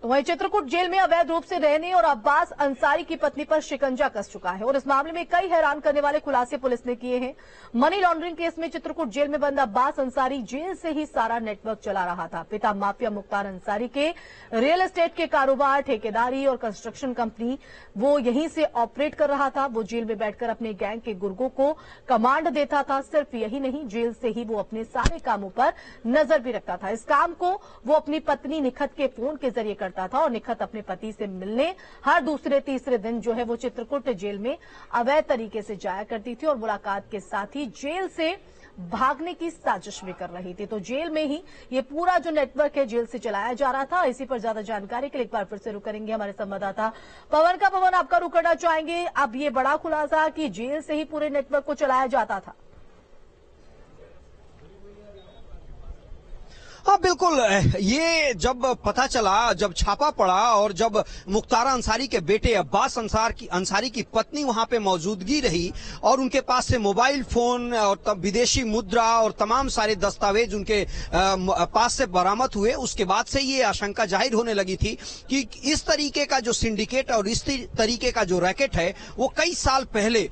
तो वहीं चित्रकूट जेल में अवैध रूप से रहने और अब्बास अंसारी की पत्नी पर शिकंजा कस चुका है और इस मामले में कई हैरान करने वाले खुलासे पुलिस ने किए हैं। मनी लॉन्ड्रिंग केस में चित्रकूट जेल में बंद अब्बास अंसारी जेल से ही सारा नेटवर्क चला रहा था। पिता माफिया मुख्तार अंसारी के रियल एस्टेट के कारोबार, ठेकेदारी और कंस्ट्रक्शन कंपनी वो यहीं से ऑपरेट कर रहा था। वो जेल में बैठकर अपने गैंग के गुर्गों को कमांड देता था। सिर्फ यही नहीं, जेल से ही वो अपने सारे कामों पर नजर भी रखता था। इस काम को वो अपनी पत्नी निखत के फोन के जरिए करता था और निखत अपने पति से मिलने हर दूसरे तीसरे दिन जो है वो चित्रकूट जेल में अवैध तरीके से जाया करती थी और मुलाकात के साथ ही जेल से भागने की साजिश भी कर रही थी। तो जेल में ही ये पूरा जो नेटवर्क है जेल से चलाया जा रहा था। इसी पर ज्यादा जानकारी के लिए एक बार फिर से रुक करेंगे हमारे संवाददाता पवन का। पवन, आपका रुक करना चाहेंगे। अब ये बड़ा खुलासा कि जेल से ही पूरे नेटवर्क को चलाया जाता था। हाँ बिल्कुल, ये जब पता चला, जब छापा पड़ा और जब मुख्तार अंसारी के बेटे अब्बास अंसारी की पत्नी वहां पे मौजूदगी रही और उनके पास से मोबाइल फोन और तब विदेशी मुद्रा और तमाम सारे दस्तावेज उनके पास से बरामद हुए, उसके बाद से ये आशंका जाहिर होने लगी थी कि इस तरीके का जो सिंडिकेट और इस तरीके का जो रैकेट है वो कई साल पहले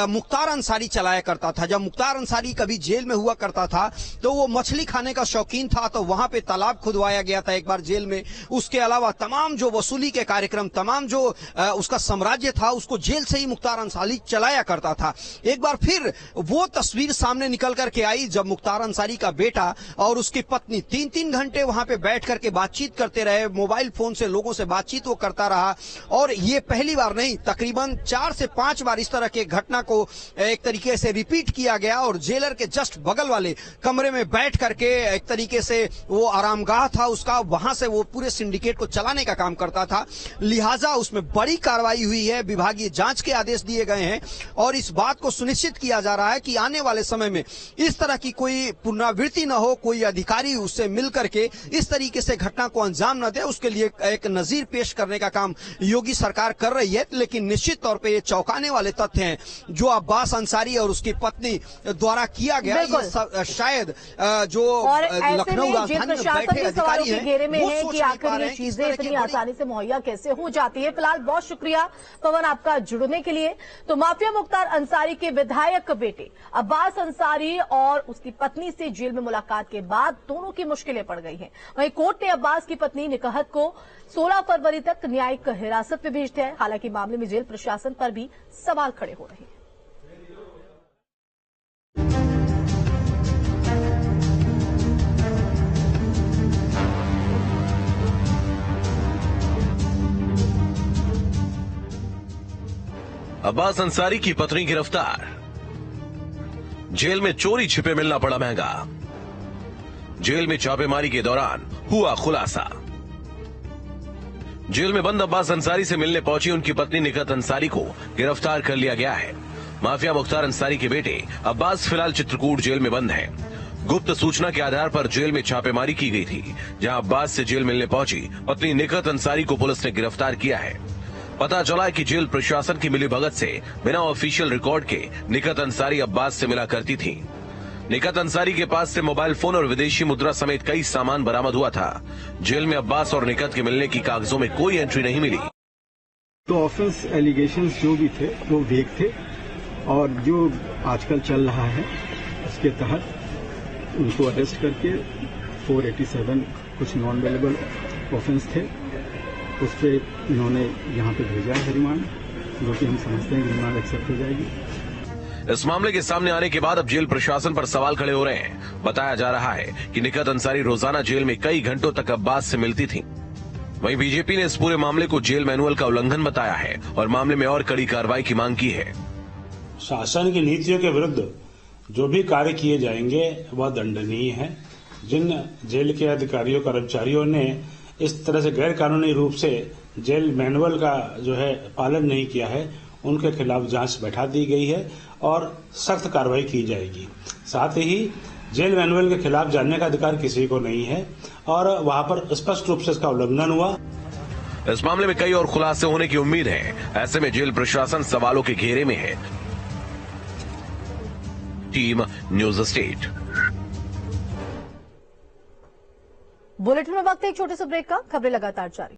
मुख्तार अंसारी चलाया करता था। जब मुख्तार अंसारी कभी जेल में हुआ करता था तो वो मछली खाने का शौकीन था, तो वहां पे तालाब खुदवाया गया था एक बार जेल में। उसके अलावा तमाम जो वसूली के कार्यक्रम, तमाम जो उसका साम्राज्य था, उसको जेल से ही मुख्तार अंसारी चलाया करता था। एक बार फिर वो तस्वीर सामने निकल करके आई जब मुख्तार अंसारी का बेटा और उसकी पत्नी 3-3 घंटे वहां पे बैठ करके बातचीत करते रहे। मोबाइल फोन से लोगों से बातचीत वो करता रहा और ये पहली बार नहीं, तकरीबन 4 से 5 बार इस तरह के घटना को एक तरीके से रिपीट किया गया और जेलर के जस्ट बगल वाले कमरे में बैठ करके एक तरीके से वो आरामगाह था उसका, वहां से वो पूरे सिंडिकेट को चलाने का काम करता था। लिहाजा उसमें बड़ी कार्रवाई हुई है, विभागीय जांच के आदेश दिए गए हैं और इस बात को सुनिश्चित किया जा रहा है कि आने वाले समय में इस तरह की कोई पुनरावृत्ति न हो, कोई अधिकारी उससे मिल करके इस तरीके से घटना को अंजाम न दे। उसके लिए एक नजीर पेश करने का काम योगी सरकार कर रही है। लेकिन निश्चित तौर पर ये चौंकाने वाले तथ्य हैं जो अब्बास अंसारी और उसकी पत्नी द्वारा किया गया। शायद जो लखनऊ जेल प्रशासन भी सवालों के घेरे में है कि आखिर ये चीजें इतनी आसानी से मुहैया कैसे हो जाती है। फिलहाल बहुत शुक्रिया पवन आपका जुड़ने के लिए। तो माफिया मुख्तार अंसारी के विधायक बेटे अब्बास अंसारी और उसकी पत्नी से जेल में मुलाकात के बाद दोनों की मुश्किलें पड़ गई हैं। वहीं कोर्ट ने अब्बास की पत्नी निकहत को 16 फरवरी तक न्यायिक हिरासत में भेज दिया है। हालांकि मामले में जेल प्रशासन पर भी सवाल खड़े हो रहे हैं। अब्बास अंसारी की पत्नी गिरफ्तार, जेल में चोरी छिपे मिलना पड़ा महंगा। जेल में छापेमारी के दौरान हुआ खुलासा। जेल में बंद अब्बास अंसारी से मिलने पहुंची उनकी पत्नी निखत अंसारी को गिरफ्तार कर लिया गया है। माफिया मुख्तार अंसारी के बेटे अब्बास फिलहाल चित्रकूट जेल में बंद है। गुप्त सूचना के आधार पर जेल में छापेमारी की गई थी, जहां अब्बास से जेल मिलने पहुंची पत्नी निखत अंसारी को पुलिस ने गिरफ्तार किया है। पता चला कि जेल प्रशासन की मिलीभगत से बिना ऑफिशियल रिकॉर्ड के निखत अंसारी अब्बास से मिला करती थी। निखत अंसारी के पास से मोबाइल फोन और विदेशी मुद्रा समेत कई सामान बरामद हुआ था। जेल में अब्बास और निखत के मिलने की कागजों में कोई एंट्री नहीं मिली। तो ऑफेंस एलिगेशंस जो भी थे वो वेग थे और जो आजकल चल रहा है उसके तहत उनको अरेस्ट करके 487 कुछ नॉन अवेलेबल ऑफेंस थे, उस पर इन्होंने यहाँ पे भेजा है रिमांड, जो कि हम समझते हैं कि रिमांड एक्सेप्ट हो जाएगी। इस मामले के सामने आने के बाद अब जेल प्रशासन पर सवाल खड़े हो रहे हैं। बताया जा रहा है कि निखत अंसारी रोजाना जेल में कई घंटों तक अब्बास से मिलती थी। वहीं बीजेपी ने इस पूरे मामले को जेल मैनुअल का उल्लंघन बताया है और मामले में और कड़ी कार्रवाई की मांग की है। शासन की नीतियों के विरुद्ध जो भी कार्य किए जाएंगे वह दंडनीय है। जिन जेल के अधिकारियों कर्मचारियों ने इस तरह से गैर कानूनी रूप से जेल मैनुअल का जो है पालन नहीं किया है, उनके खिलाफ जांच बैठा दी गई है और सख्त कार्रवाई की जाएगी। साथ ही जेल मैनुअल के खिलाफ जानने का अधिकार किसी को नहीं है और वहां पर स्पष्ट रूप से इसका उल्लंघन हुआ। इस मामले में कई और खुलासे होने की उम्मीद है। ऐसे में जेल प्रशासन सवालों के घेरे में है। Team news state. बुलेटिन में वक्त है एक छोटे से ब्रेक का। खबरें लगातार जारी।